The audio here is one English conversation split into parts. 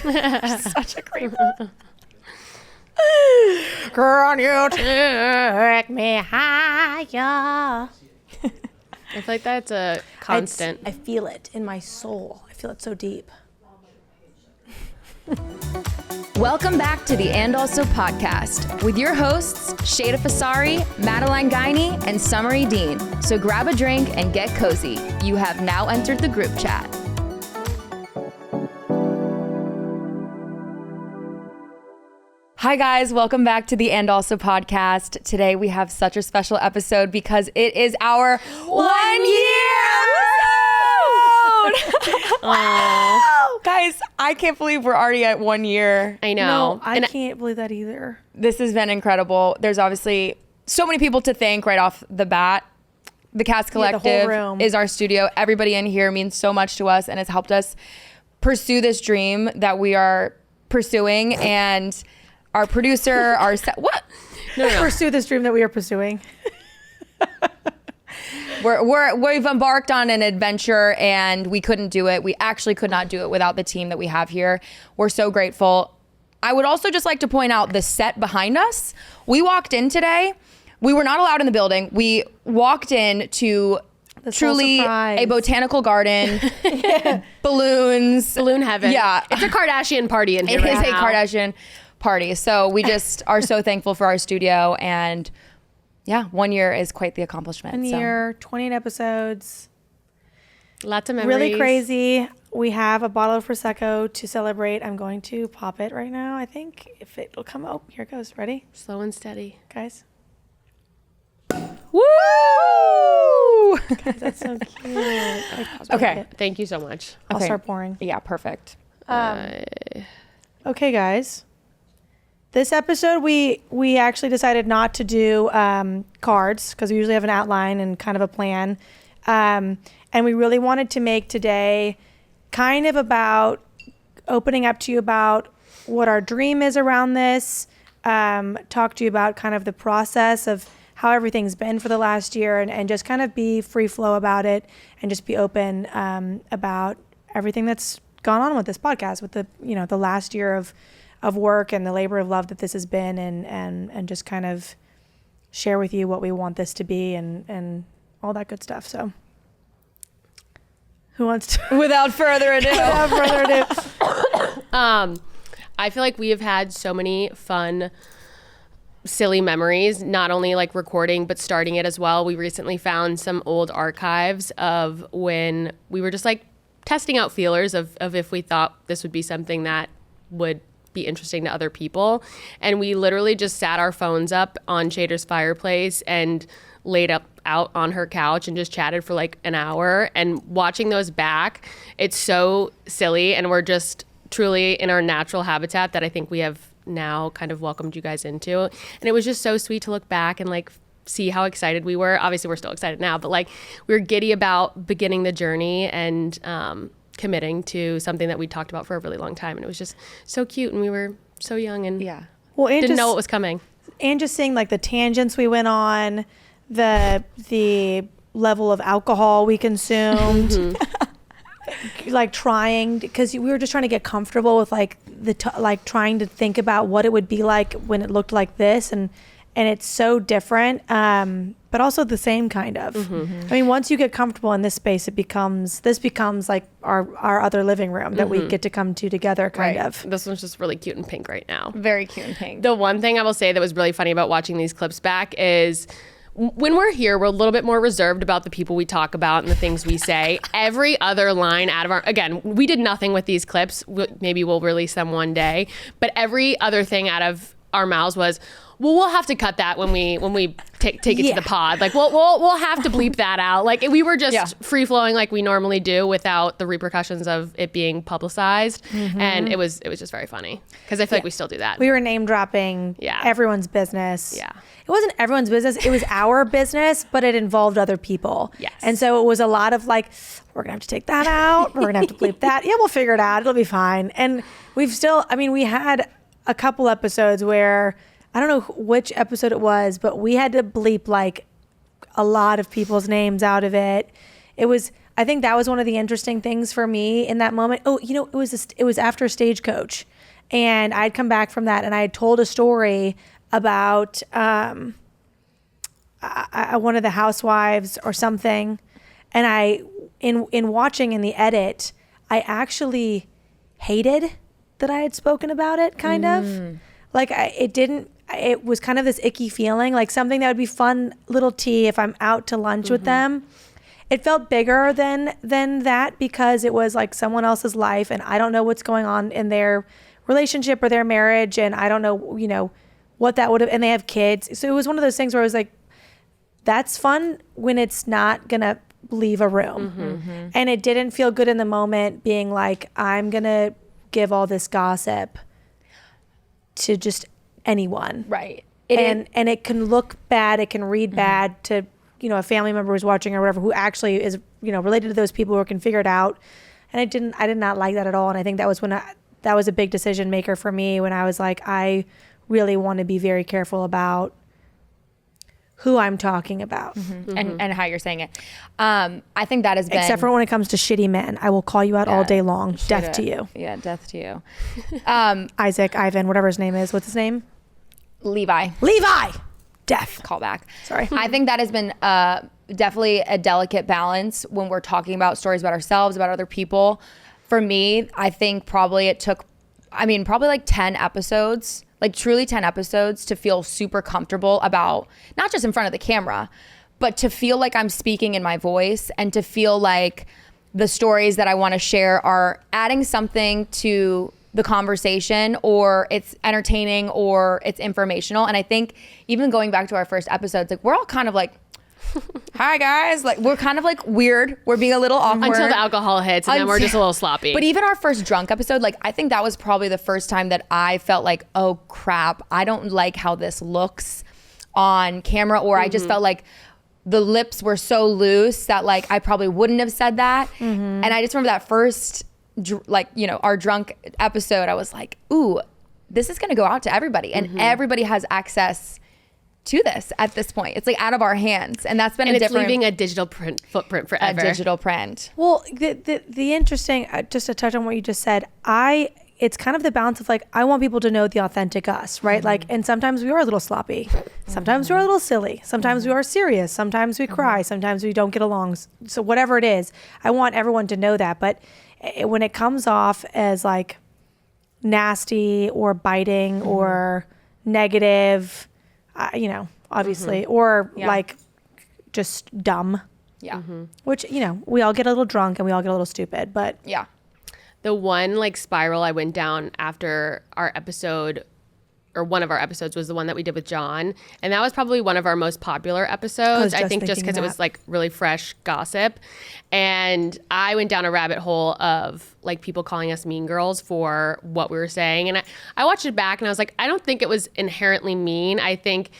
Such a great one. Girl, you take me higher. I feel like that's a constant. I feel it in my soul. I feel it so deep. Welcome back to the And Also podcast with your hosts, Sheyda Fasari, Madeline Guinee, and Summer Edeen. So grab a drink and get cozy. You have now entered the group chat. Hi guys, welcome back to the And Also podcast. Today we have such a special episode because it is our 1 year episode. Guys, I can't believe we're already at 1 year. I know. No, I can't believe that either. This has been incredible. There's obviously so many people to thank right off the bat. The Cast Collective the whole room is our studio. Everybody in here means so much to us and has helped us pursue this dream that we are pursuing. And our producer, what? No. Pursue this dream that we are pursuing. We've embarked on an adventure and we couldn't do it. We actually could not do it without the team that we have here. We're so grateful. I would also just like to point out the set behind us. We walked in today. We were not allowed in the building. We walked in to truly a botanical garden, balloons. Balloon heaven. Yeah. It's a Kardashian party in here. It is a Kardashian party. So we just are so thankful for our studio, and yeah, 1 year is quite the accomplishment. 1 year, 28 episodes. Lots of memories. Really crazy. We have a bottle of Prosecco to celebrate. I'm going to pop it right now, I think. If it'll come out. Here it goes. Ready? Slow and steady. Guys. Woo! Guys, that's so cute. Okay. Thank you so much. I'll start pouring. Yeah, perfect. Okay, guys. This episode, we actually decided not to do cards because we usually have an outline and kind of a plan. And we really wanted to make today kind of about opening up to you about what our dream is around this, talk to you about kind of the process of how everything's been for the last year, and just kind of be free flow about it and just be open about everything that's gone on with this podcast, with the last year of work and the labor of love that this has been, and just kind of share with you what we want this to be and all that good stuff. So who wants to? Without further ado. I feel like we have had so many fun, silly memories, not only like recording, but starting it as well. We recently found some old archives of when we were just like testing out feelers of if we thought this would be something that would be interesting to other people. And we literally just sat our phones up on Sheyda's fireplace and laid up out on her couch and just chatted for like an hour. And watching those back, it's so silly, and we're just truly in our natural habitat that I think we have now kind of welcomed you guys into. And it was just so sweet to look back and like see how excited we were. Obviously we're still excited now, but like we were giddy about beginning the journey and committing to something that we talked about for a really long time. And it was just so cute, and we were so young and didn't know what was coming. And just seeing like the tangents we went on, the level of alcohol we consumed, like trying, because we were just trying to get comfortable with like trying to think about what it would be like when it looked like this, and it's so different, but also the same kind of. I mean, once you get comfortable in this space, this becomes like our other living room that we get to come to together, kind of. This one's just really cute and pink right now. Very cute and pink. The one thing I will say that was really funny about watching these clips back is when we're here, we're a little bit more reserved about the people we talk about and the things we say. Every other line out of again, we did nothing with these clips. Maybe we'll release them one day. But every other thing out of our mouths was, well, we'll have to cut that when we take it to the pod. Like we'll have to bleep that out. Like we were just free flowing like we normally do without the repercussions of it being publicized. And it was just very funny because I feel like we still do that. We were name dropping everyone's business. Yeah. It wasn't everyone's business. It was our business, but it involved other people. Yes. And so it was a lot of like, we're going to have to take that out. We're going to have to bleep that. Yeah, we'll figure it out. It'll be fine. And we had a couple episodes where, I don't know which episode it was, but we had to bleep like a lot of people's names out of it. It was, I think that was one of the interesting things for me in that moment. Oh, it was after Stagecoach, and I'd come back from that, and I had told a story about one of the housewives or something, and I in watching in the edit, I actually hated that I had spoken about it, kind of. Like it was kind of this icky feeling, like something that would be fun little tea if I'm out to lunch with them. It felt bigger than that because it was like someone else's life, and I don't know what's going on in their relationship or their marriage, and I don't know, what that would have, and they have kids. So it was one of those things where I was like, that's fun when it's not gonna leave a room. And it didn't feel good in the moment being like, I'm gonna give all this gossip to just anyone. Right. And it can look bad, it can read bad to a family member who's watching or whatever, who actually is, related to those people who can figure it out. And I did not like that at all. And I think that was that was a big decision maker for me when I was like, I really want to be very careful about who I'm talking about. And how you're saying it. I think that has been... Except for when it comes to shitty men. I will call you out all day long. Death to you. Yeah, death to you. Isaac, Ivan, whatever his name is. What's his name? Levi. Death. Callback. Sorry. I think that has been definitely a delicate balance when we're talking about stories about ourselves, about other people. For me, I think probably it took, probably like 10 episodes, like truly 10 episodes to feel super comfortable about, not just in front of the camera, but to feel like I'm speaking in my voice and to feel like the stories that I want to share are adding something to the conversation, or it's entertaining, or it's informational. And I think even going back to our first episodes, like we're all kind of like, hi guys, like we're kind of like weird, we're being a little awkward until the alcohol hits, and then we're just a little sloppy. But even our first drunk episode, like I think that was probably the first time that I felt like, oh crap, I don't like how this looks on camera, or I just felt like the lips were so loose that like I probably wouldn't have said that. And I just remember that first our drunk episode, I was like, ooh, this is going to go out to everybody, and everybody has access to this at this point. It's like out of our hands, and that's been it's leaving a digital footprint forever. A digital print. Well, the interesting, just to touch on what you just said, it's kind of the balance of like, I want people to know the authentic us, right? Like, and sometimes we are a little sloppy, sometimes we're a little silly, sometimes we are serious, sometimes we cry, sometimes we don't get along. So whatever it is, I want everyone to know that. But when it comes off as like nasty or biting or negative, obviously, or like just dumb. Yeah. Which, we all get a little drunk and we all get a little stupid, but yeah. The one like spiral I went down after our episode, or one of our episodes, was the one that we did with John. And that was probably one of our most popular episodes. I think just because it was like really fresh gossip. And I went down a rabbit hole of like people calling us mean girls for what we were saying. And I watched it back and I was like, I don't think it was inherently mean. I think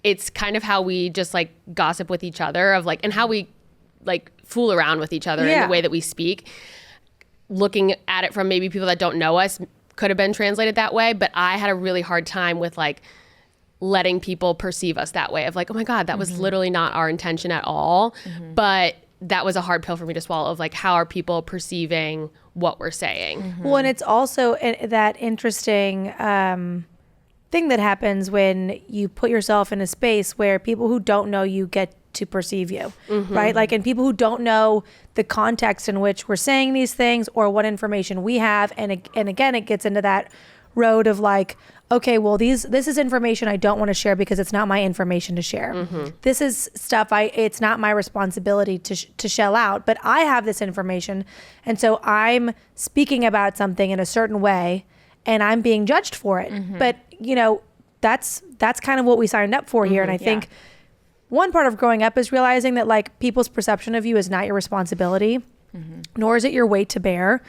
it's kind of how we just like gossip with each other, of like, and how we like fool around with each other in the way that we speak. Looking at it from maybe people that don't know us, could have been translated that way, but I had a really hard time with like letting people perceive us that way, of like, oh my God, that was literally not our intention at all. But that was a hard pill for me to swallow, of like, how are people perceiving what we're saying? Well, and it's also that interesting thing that happens when you put yourself in a space where people who don't know you get to perceive you, right? Like, and people who don't know the context in which we're saying these things or what information we have. And again, it gets into that road of like, okay, well, this is information I don't want to share because it's not my information to share. This is stuff it's not my responsibility to shell out, but I have this information. And so I'm speaking about something in a certain way and I'm being judged for it. But that's kind of what we signed up for here. And I think one part of growing up is realizing that like people's perception of you is not your responsibility, nor is it your weight to bear,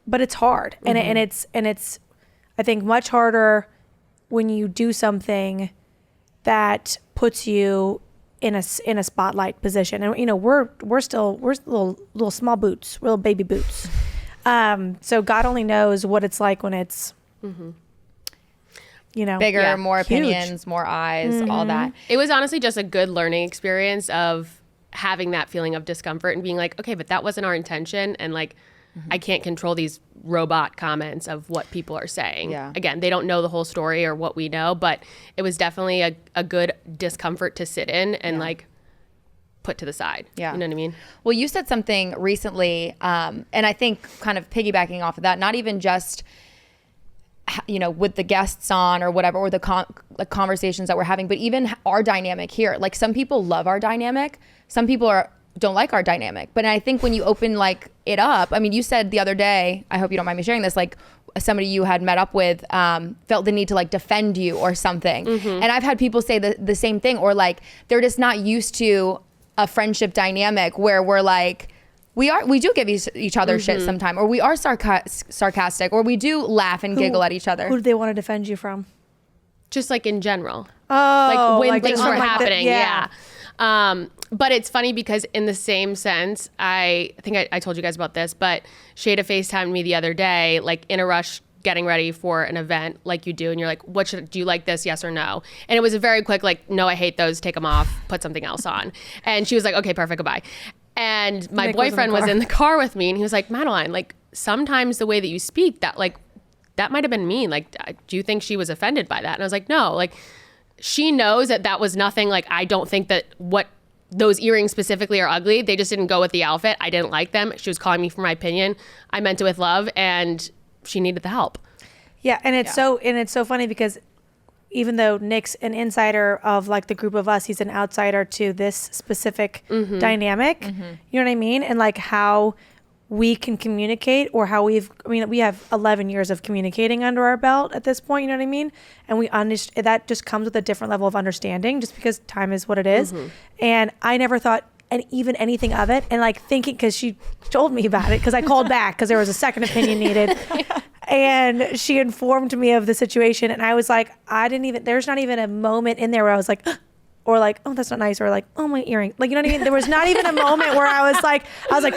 but it's hard. And it's I think much harder when you do something that puts you in a spotlight position. And we're little small boots, little baby boots. So God only knows what it's like when it's bigger, more opinions, more eyes, all that. It was honestly just a good learning experience of having that feeling of discomfort and being like, okay, but that wasn't our intention. And like, I can't control these robot comments of what people are saying. Yeah. Again, they don't know the whole story or what we know, but it was definitely a good discomfort to sit in and like put to the side. Yeah. You know what I mean? Well, you said something recently, and I think kind of piggybacking off of that, not even just, you know, with the guests on or whatever, or the conversations that we're having, but even our dynamic here. Like, some people love our dynamic. Some people don't like our dynamic. But I think when you open like it up, I mean, you said the other day, I hope you don't mind me sharing this, like somebody you had met up with felt the need to like defend you or something. And I've had people say the same thing, or like they're just not used to a friendship dynamic where we're like, we do give each other shit sometime, or we are sarcastic, or we do laugh and giggle at each other. Who do they want to defend you from? Just like in general. Oh, Like when like things just were like happening. yeah. But it's funny because in the same sense, I think I told you guys about this, but Sheyda FaceTimed me the other day, like in a rush, getting ready for an event like you do. And you're like, do you like this? Yes or no? And it was a very quick, like, no, I hate those. Take them off. Put something else on. And she was like, okay, perfect. Goodbye. And my boyfriend was in the car with me, and he was like, Madeline, like sometimes the way that you speak, that like, that might've been mean. Like, do you think she was offended by that? And I was like, no, like she knows that was nothing. Like, I don't think that those earrings specifically are ugly. They just didn't go with the outfit. I didn't like them. She was calling me for my opinion. I meant it with love, and she needed the help. Yeah, and it's so funny because even though Nick's an insider of like the group of us, he's an outsider to this specific dynamic. You know what I mean? And like how we can communicate, or how we have 11 years of communicating under our belt at this point, you know what I mean? And we understand that just comes with a different level of understanding, just because time is what it is. And I never thought even anything of it, and like thinking, because she told me about it, because I called back because there was a second opinion needed. And she informed me of the situation, and I was like, there's not even a moment in there where I was like, or like, oh, that's not nice, or like, oh, my earring, like, you know what I mean? There was not even a moment where I was like,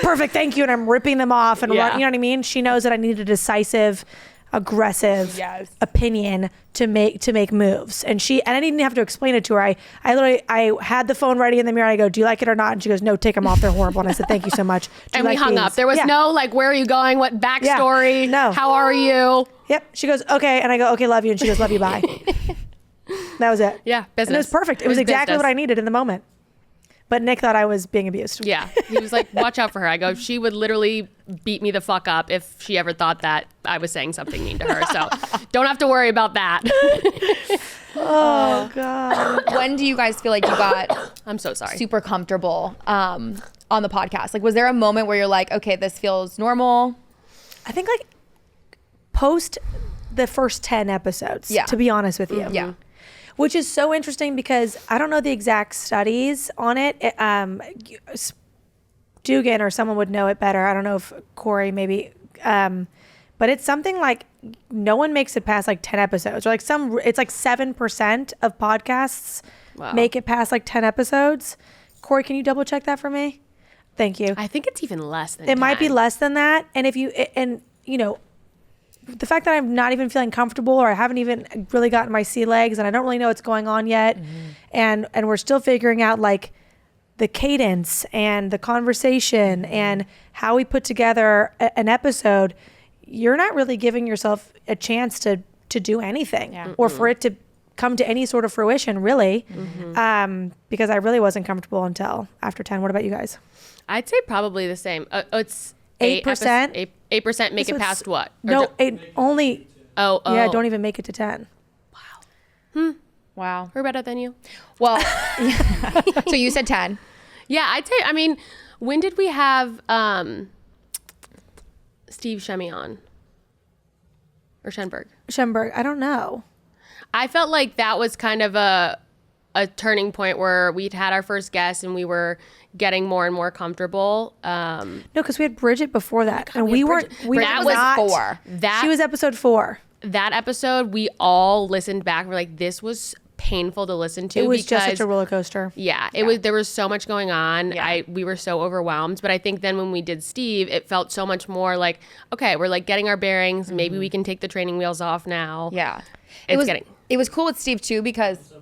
perfect, thank you, and I'm ripping them off, and you know what I mean? She knows that I need a decisive, aggressive opinion to make moves, and I didn't even have to explain it to her. I literally had the phone ready in the mirror. I go, do you like it or not? And she goes, no, take them off, they're horrible. And I said, thank you so much. And we hung up. There was no like, where are you going? What backstory? No. How are you? Yep. She goes, okay, and I go, okay, love you, and she goes, love you, bye. That was it. Yeah, business. And it was perfect. It was exactly what I needed in the moment. But Nick thought I was being abused. Yeah. He was like, watch out for her. I go, she would literally beat me the fuck up if she ever thought that I was saying something mean to her. So don't have to worry about that. Oh, God. When do you guys feel like you got I'm so sorry. super comfortable on the podcast? Like, was there a moment where you're like, okay, this feels normal? I think like post the first 10 episodes, to be honest with you. Yeah. Which is so interesting because I don't know the exact studies on it. Dugan or someone would know it better. I don't know if Corey maybe, but it's something like no one makes it past like 10 episodes, or like it's like 7% of podcasts make it past like 10 episodes. Corey, can you double check that for me? Thank you. I think it's even less than It 10. might be less than that. And the fact that I'm not even feeling comfortable, or I haven't even really gotten my sea legs, and I don't really know what's going on yet. And we're still figuring out like the cadence and the conversation and how we put together an episode. You're not really giving yourself a chance to do anything or for it to come to any sort of fruition, really. Because I really wasn't comfortable until after 10. What about you guys? I'd say probably the same. It's 8%. 8% make it past what? No, only. Oh. Yeah, don't even make it to 10. Wow. We're better than you. Well, so you said 10. Yeah, I'd say, I mean, when did we have Steve Shemi on? Or Schenberg? Schenberg, I don't know. I felt like that was kind of a turning point where we'd had our first guest and we were getting more and more comfortable. No, because we had Bridget before that, and we weren't. That was not, 4. She was episode 4. That episode, we all listened back. We're like, this was painful to listen to. It was because, just such a roller coaster. Yeah, it was. There was so much going on. We were so overwhelmed. But I think then when we did Steve, it felt so much more like, okay, we're like getting our bearings. Maybe we can take the training wheels off now. Yeah. It was cool with Steve too because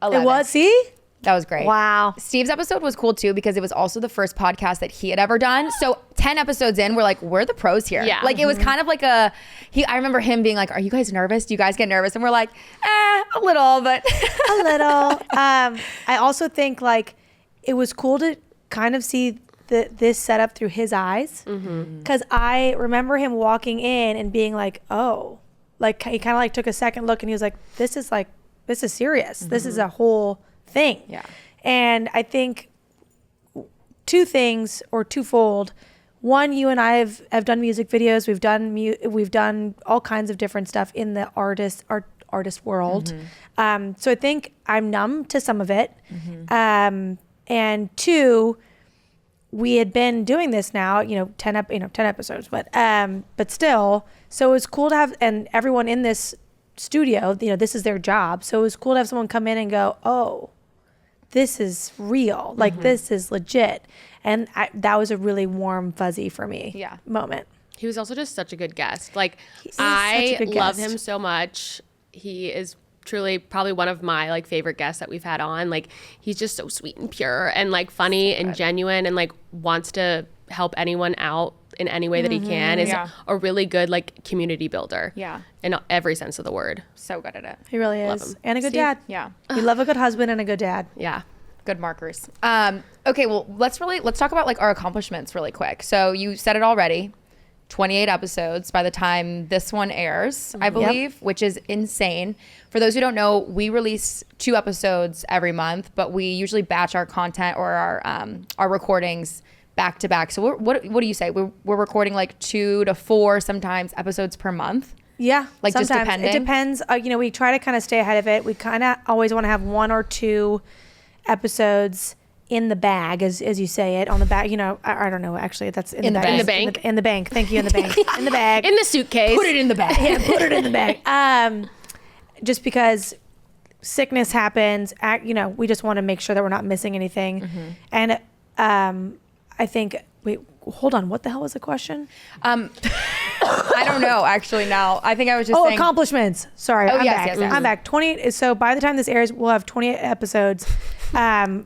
11. It was. See, That was great. Wow. Steve's episode was cool too because it was also the first podcast that he had ever done. So 10 episodes in, we're like, we're the pros here. Yeah. Like it was kind of like I remember him being like, are you guys nervous? Do you guys get nervous? And we're like, a little, but. A little. I also think like it was cool to kind of see this setup through his eyes. Because I remember him walking in and being like, oh, like he kind of like took a second look and he was like, this is serious. This is a whole thing. Yeah. And I think two things or twofold. One, you and I have done music videos. We've done all kinds of different stuff in the artist world. So I think I'm numb to some of it. And two, we had been doing this now, 10 episodes, but still. So it was cool to have, and everyone in this studio, this is their job. So it was cool to have someone come in and go, oh, this is real. Like this is legit. And that was a really warm, fuzzy for me moment. He was also just such a good guest. Like such I a good love guest. him so much. He is truly probably one of my like favorite guests that we've had on. Like he's just so sweet and pure and like funny and genuine and like wants to help anyone out in any way that he can. Is a really good like community builder. Yeah. In every sense of the word. So good at it. He really is. him. And a good Steve? dad. Yeah. We love a good husband and a good dad. Yeah. Good markers. Okay, well, let's talk about like our accomplishments really quick. So you said it already, 28 episodes by the time this one airs, I believe, which is insane. For those who don't know, we release 2 episodes every month, but we usually batch our content or our recordings back to back. So what do you say? We're recording like 2 to 4 sometimes episodes per month. Yeah, Like, just sometimes. depending? It depends. We try to kind of stay ahead of it. We kind of always want to have 1 or 2 episodes in the bag, as you say it, on the back. I don't know. Actually, that's in the bag. In the bank. In the bank. Thank you. In the bank. In the bag. In the suitcase. Put it in the bag. Yeah, put it in the bag. Just because sickness happens, we just want to make sure that we're not missing anything. And I think. Wait, hold on. What the hell was the question? I don't know, actually, now. I think I was just saying. Accomplishments. Sorry, I'm yes, back. yes, yes. I'm back. 20. So by the time this airs, we'll have 28 episodes.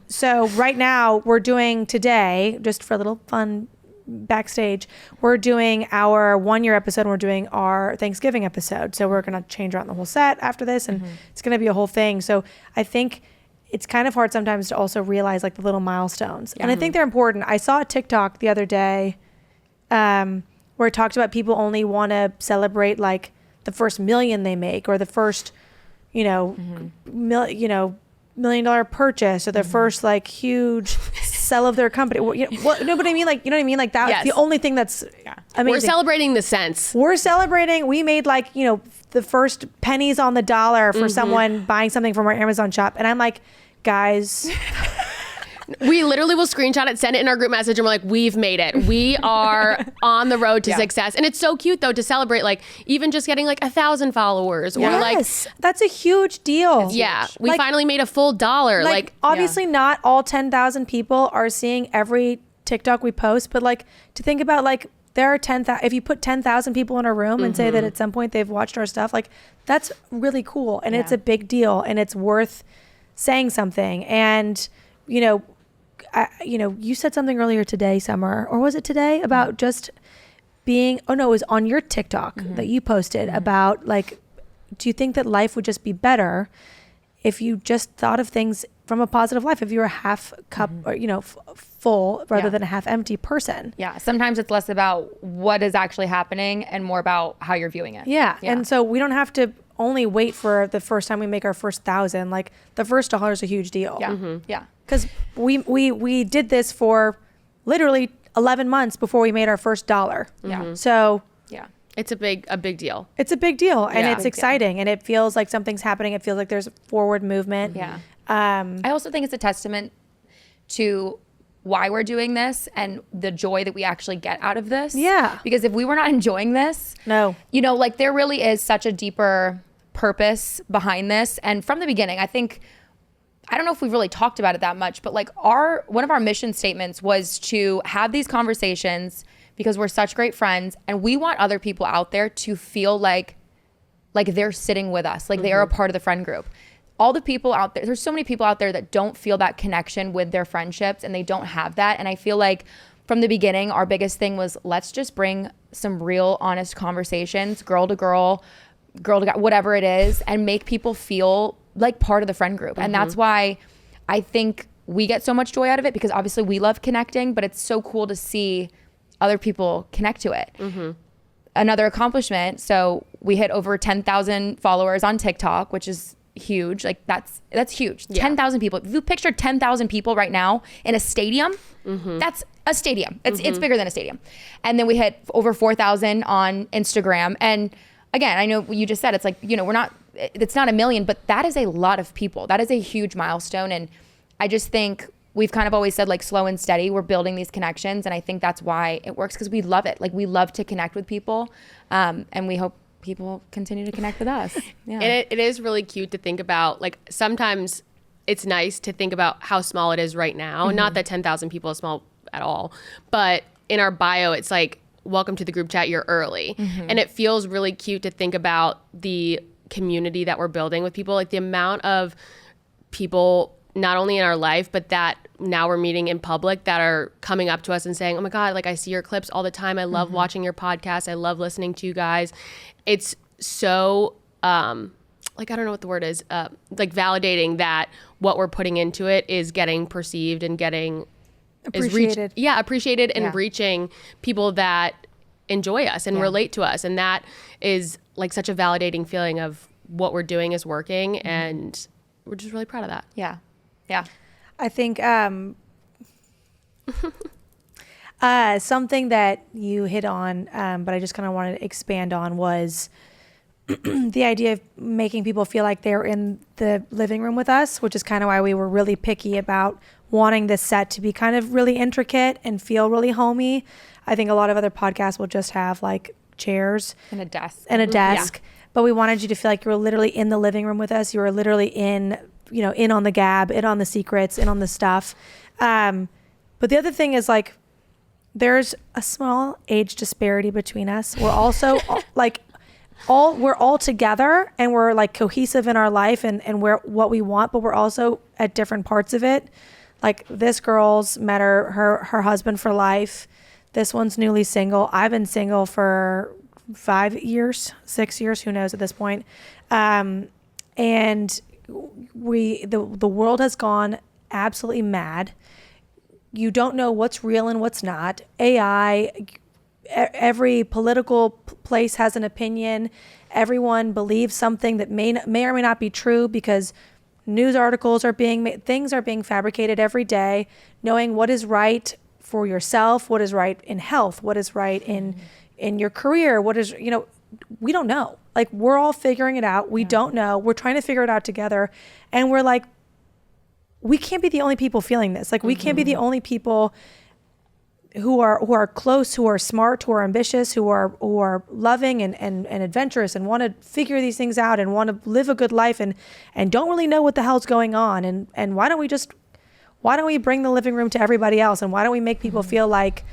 So right now we're doing today, just for a little fun backstage, we're doing our 1-year episode and we're doing our Thanksgiving episode. So we're going to change around the whole set after this and it's going to be a whole thing. So I think it's kind of hard sometimes to also realize like the little milestones. And I think they're important. I saw a TikTok the other day where it talked about people only want to celebrate like the first million they make or the first, $1 million purchase or the first like huge sell of their company. But I mean? Like, you know what I mean? Like that's Yes. the only thing that's amazing. We're celebrating the cents. We're celebrating. We made like, the first pennies on the dollar for someone buying something from our Amazon shop. And I'm like, guys, We literally will screenshot it, send it in our group message, and we're like, we've made it. We are on the road to success. And it's so cute, though, to celebrate, like, even just getting, like, 1,000 followers. Or, like, that's a huge deal. yeah, we Like- finally made a full $1. Like, obviously not all 10,000 people are seeing every TikTok we post, but like to think about like there are 10,000, if you put 10,000 people in a room and say that at some point they've watched our stuff, like that's really cool. And it's a big deal and it's worth saying something. And, you said something earlier today, Summer, or was it today about just being, it was on your TikTok that you posted about like, do you think that life would just be better if you just thought of things from a positive life, if you were a half cup or, full rather than a half empty person? Yeah. Sometimes it's less about what is actually happening and more about how you're viewing it. Yeah. And so we don't have to only wait for the first time we make our first 1,000. Like the first $1 is a huge deal. Yeah. Yeah. Because we did this for literally 11 months before we made our first $1. Yeah. So Yeah. it's a big deal. it's a big deal and Yeah. it's exciting and it feels like something's happening. It feels like there's forward movement. Yeah. I also think it's a testament to why we're doing this and the joy that we actually get out of this. Yeah. Because if we were not enjoying this, No. like there really is such a deeper purpose behind this. And from the beginning, I don't know if we've really talked about it that much, but like one of our mission statements was to have these conversations because we're such great friends and we want other people out there to feel like they're sitting with us, like they are a part of the friend group. all the people out there, there's so many people out there that don't feel that connection with their friendships, and they don't have that. And I feel like from the beginning, our biggest thing was, let's just bring some real honest conversations, girl to girl to guy, whatever it is, and make people feel like part of the friend group. And that's why I think we get so much joy out of it, because obviously we love connecting, but it's so cool to see other people connect to it. Another accomplishment, so we hit over 10,000 followers on TikTok, which is huge. Like that's huge. 10,000 people. If you picture 10,000 people right now in a stadium, that's a stadium. It's bigger than a stadium. And then we hit over 4,000 on Instagram. And again, I know you just said, it's like, you know, it's not a million, but that is a lot of people. That is a huge milestone. And I just think we've kind of always said, like, slow and steady, we're building these connections. And I think that's why it works, because we love it. Like, we love to connect with people. And we hope people continue to connect with us. Yeah. And it is really cute to think about, like, sometimes it's nice to think about how small it is right now. Not that 10,000 people is small at all, but in our bio, it's like, welcome to the group chat, you're early. And it feels really cute to think about the community that we're building with people, like the amount of people, not only in our life, but that now we're meeting in public, that are coming up to us and saying, oh my God, like, I see your clips all the time. I love watching your podcast. I love listening to you guys. It's so, like, I don't know what the word is, like, validating that what we're putting into it is getting perceived and getting appreciated. Appreciated and reaching people that enjoy us and relate to us. And that is like such a validating feeling of what we're doing is working. And we're just really proud of that. Yeah. Yeah. I think something that you hit on, but I just kind of wanted to expand on, was the idea of making people feel like they're in the living room with us, which is kind of why we were really picky about wanting this set to be kind of really intricate and feel really homey. I think a lot of other podcasts will just have like chairs And a desk. Yeah. But we wanted you to feel like you were literally in the living room with us. You were literally in on the gab, in on the secrets, in on the stuff. But the other thing is, like, there's a small age disparity between us. We're also we're all together, and we're like cohesive in our life and we're what we want, but we're also at different parts of it. Like, this girl's met her husband for life. This one's newly single. I've been single for 5 years, 6 years, who knows at this point. And the world has gone absolutely mad. You don't know what's real and what's not. AI, every political place has an opinion. Everyone believes something that may or may not be true, because news articles are things are being fabricated every day. Knowing what is right for yourself, what is right in health, what is right in your career, what is, we don't know. Like, we're all figuring it out. We don't know. We're trying to figure it out together. And we're like, we can't be the only people feeling this. Like, we can't be the only people who are close, who are smart, who are ambitious, who are loving and adventurous, and want to figure these things out, and want to live a good life, and don't really know what the hell's going on. And why don't we bring the living room to everybody else? And why don't we make people feel like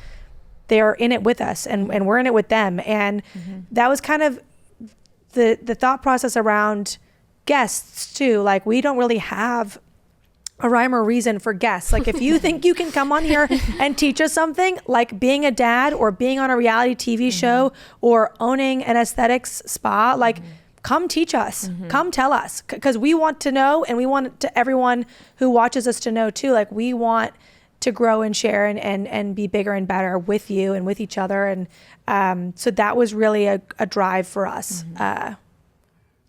they're in it with us, and we're in it with them? And that was kind of the thought process around guests too. Like, we don't really have a rhyme or reason for guests. Like, if you think you can come on here and teach us something, like being a dad, or being on a reality TV show, or owning an aesthetics spa, like, come teach us, come tell us, because we want to know, and we want everyone who watches us to know too. Like, we want to grow and share and be bigger and better with you and with each other. And so that was really a drive for us.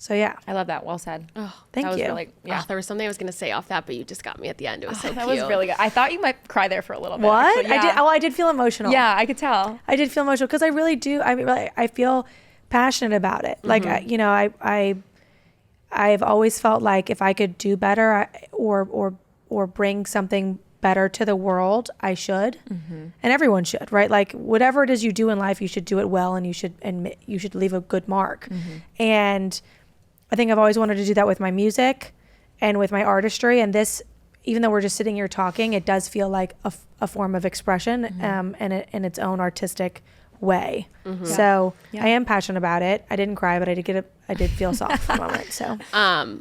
So yeah. I love that. Well said. Oh, thank you. Really, yeah. There was something I was going to say off that, but you just got me at the end. It was so that cute. was really good. I thought you might cry there for a little bit. What? Actually. Yeah. I did feel emotional. Yeah, I could tell. I did feel emotional, because I really do. I feel passionate about it. Like, I've always felt like if I could do better, or bring something better to the world, I should. And everyone should, right? Like, whatever it is you do in life, you should do it well, and you should leave a good mark. And I think I've always wanted to do that with my music and with my artistry. And this, even though we're just sitting here talking, it does feel like a form of expression, and in its own artistic way. So I am passionate about it. I didn't cry, but I did feel soft for a moment. So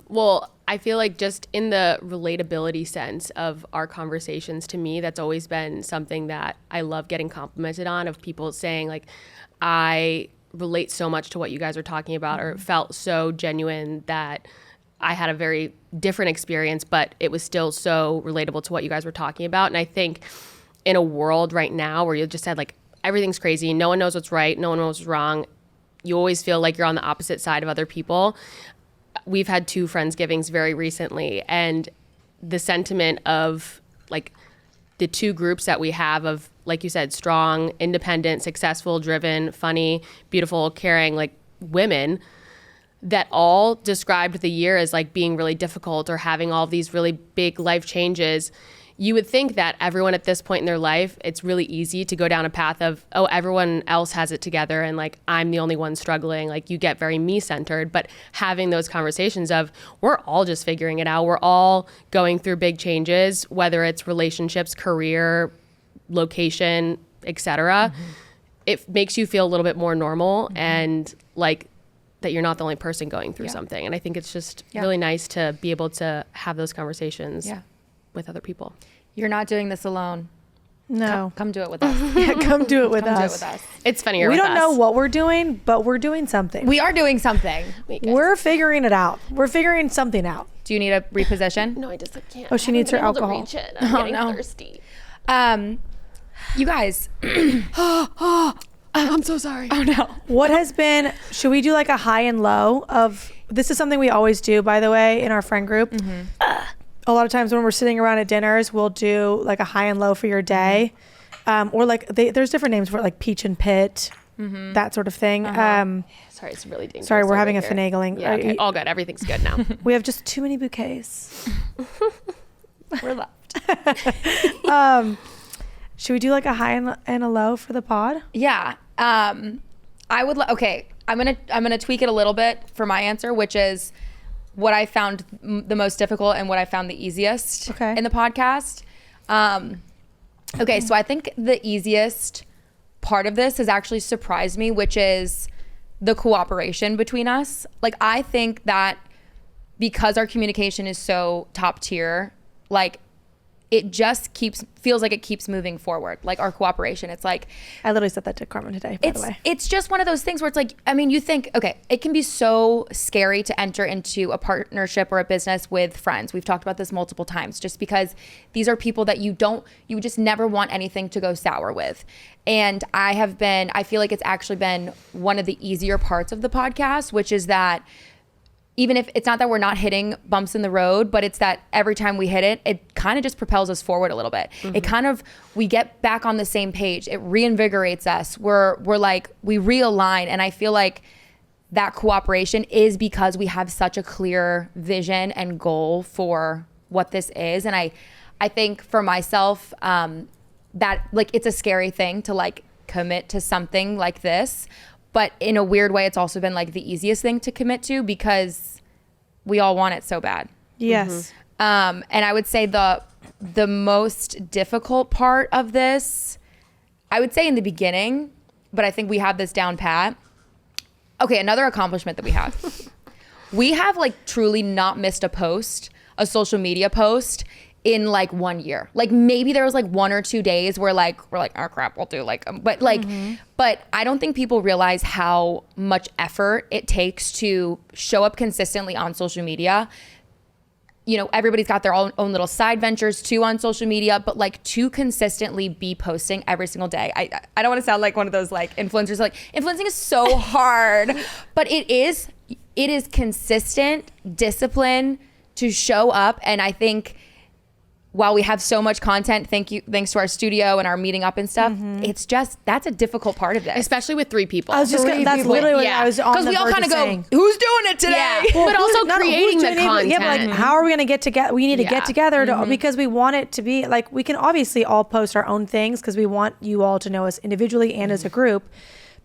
Well, I feel like just in the relatability sense of our conversations, to me, that's always been something that I love getting complimented on, of people saying like, I relate so much to what you guys are talking about, or it felt so genuine that I had a very different experience, but it was still so relatable to what you guys were talking about. And I think in a world right now where you just said like, everything's crazy, no one knows what's right, no one knows what's wrong, you always feel like you're on the opposite side of other people. We've had 2 Friendsgivings very recently, and the sentiment of like the 2 groups that we have of, like you said, strong, independent, successful, driven, funny, beautiful, caring, like women that all described the year as like being really difficult or having all these really big life changes. You would think that everyone at this point in their life, it's really easy to go down a path of, oh, everyone else has it together and like I'm the only one struggling. Like you get very me-centered, but having those conversations of we're all just figuring it out. We're all going through big changes, whether it's relationships, career, location, etc. It makes you feel a little bit more normal and like that you're not the only person going through something. And I think it's just really nice to be able to have those conversations with other people. You're not doing this alone. no. Come do it with us. Come do it with Come do it us. with us. It's funnier We with don't us. know what we're doing, but we're doing something. We are doing something. We're figuring it out. We're figuring something out. Do you need a reposition? No, I just can't. Oh, she needs her alcohol. I'm getting thirsty. You guys. I'm so sorry. Oh no. What has been, should we do like a high and low of, this is something we always do, by the way, in our friend group. A lot of times when we're sitting around at dinners, we'll do like a high and low for your day. Or like, there's different names for it, like peach and pit, that sort of thing. Sorry, it's really dangerous. Sorry, we're over having a here. finagling. Yeah, okay. All good. Everything's good now. We have just too many bouquets. We're left. Should we do like a high and a low for the pod? Yeah. I would okay. I'm gonna tweak it a little bit for my answer, which is what I found the most difficult and what I found the easiest in the podcast. Okay, so I think the easiest part of this has actually surprised me, which is the cooperation between us. Like, I think that because our communication is so top tier, like, it just feels like it keeps moving forward. Like, our cooperation, it's like, I literally said that to Carmen today, by the way. it's just one of those things where it's like, I mean, you think, okay, it can be so scary to enter into a partnership or a business with friends. We've talked about this multiple times, just because these are people that you just never want anything to go sour with. And I feel like it's actually been one of the easier parts of the podcast, which is that even if it's not that we're not hitting bumps in the road, but it's that every time we hit it, it kind of just propels us forward a little bit. It kind of, we get back on the same page. It reinvigorates us. We're like, we realign. And I feel like that cooperation is because we have such a clear vision and goal for what this is. And I think for myself, that like, it's a scary thing to like commit to something like this. But in a weird way, it's also been like the easiest thing to commit to because we all want it so bad. Yes. And I would say the most difficult part of this, I would say in the beginning, but I think we have this down pat. Okay, another accomplishment that we have. We have like truly not missed a social media post in like 1 year. Like maybe there was like 1 or 2 days where like we're like, oh crap, we'll do like but like but I don't think people realize how much effort it takes to show up consistently on social media. You know, everybody's got their own little side ventures too on social media, but like to consistently be posting every single day. I don't want to sound like one of those like influencers, like influencing is so hard, but it is consistent discipline to show up. And I think while we have so much content, thanks to our studio and our meeting up and stuff, it's just, that's a difficult part of this. Especially with 3 people. I was just gonna, that's literally what I was on the Because we all kind of go, who's doing it today? Yeah. But also creating the content. Yeah, but like, how are we going to get together? We need to get together because we want it to be like, we can obviously all post our own things because we want you all to know us individually and as a group.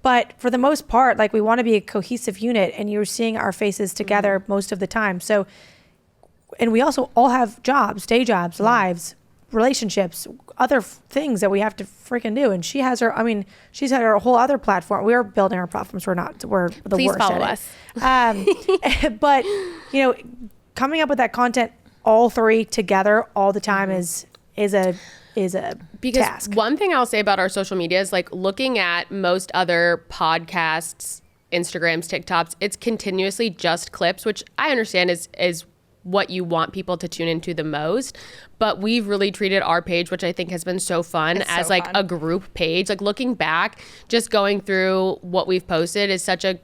But for the most part, like we want to be a cohesive unit and you're seeing our faces together most of the time. So, and we also all have jobs, day jobs, lives. relationships, other things that we have to freaking do. And she has her, I mean, she's had her whole other platform. We're building our platforms. We're the Please worst follow at us. it. But, you know, coming up with that content, all three together all the time is a because task. One thing I'll say about our social media is like looking at most other podcasts, Instagrams, TikToks, it's continuously just clips, which I understand is what you want people to tune into the most. But we've really treated our page, which I think has been so fun, as like a group page. Like looking back, just going through what we've posted is such a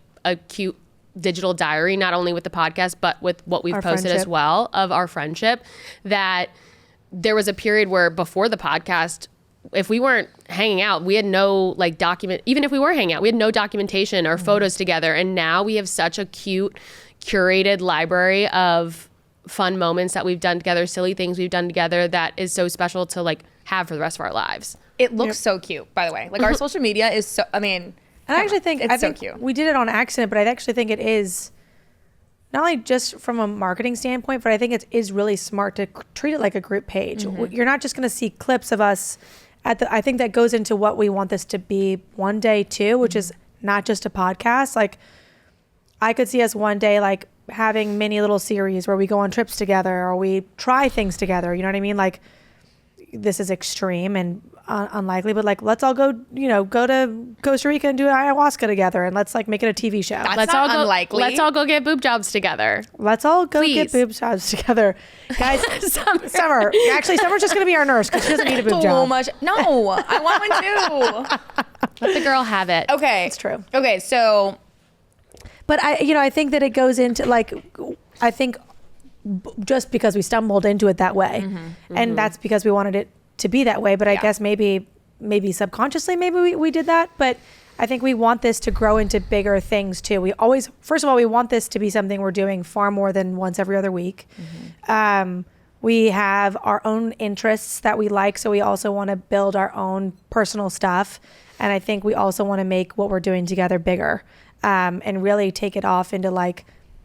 cute digital diary, not only with the podcast, but with what we've posted as well of our friendship, that there was a period where before the podcast, if we weren't hanging out, we had no like document, even if we were hanging out, we had no documentation or photos together. And now we have such a cute, curated library of fun moments that we've done together, silly things we've done together that is so special to like have for the rest of our lives. It looks so cute, by the way. Like our social media is so, I mean, and I actually think it's so cute. We did it on accident, but I actually think it is not only just from a marketing standpoint, but I think it is really smart to treat it like a group page. You're not just going to see clips of us I think that goes into what we want this to be one day too, which is not just a podcast. Like I could see us one day like having mini little series where we go on trips together or we try things together. You know what I mean? Like this is extreme and unlikely, but like let's all go to Costa Rica and do ayahuasca together and let's like make it a TV show. That's not unlikely. Let's all go get boob jobs together. Let's all go get boob jobs together. Guys, Summer. Actually, Summer's just going to be our nurse because she doesn't need a boob job. No, I want one too. Let the girl have it. Okay. It's true. Okay, so. But I think that it goes into like, I think just because we stumbled into it that way. And that's because we wanted it to be that way. But I guess maybe subconsciously, maybe we did that. But I think we want this to grow into bigger things too. We always, first of all, we want this to be something we're doing far more than once every other week. We have our own interests that we like. So we also want to build our own personal stuff. And I think we also want to make what we're doing together bigger. And really take it off into like,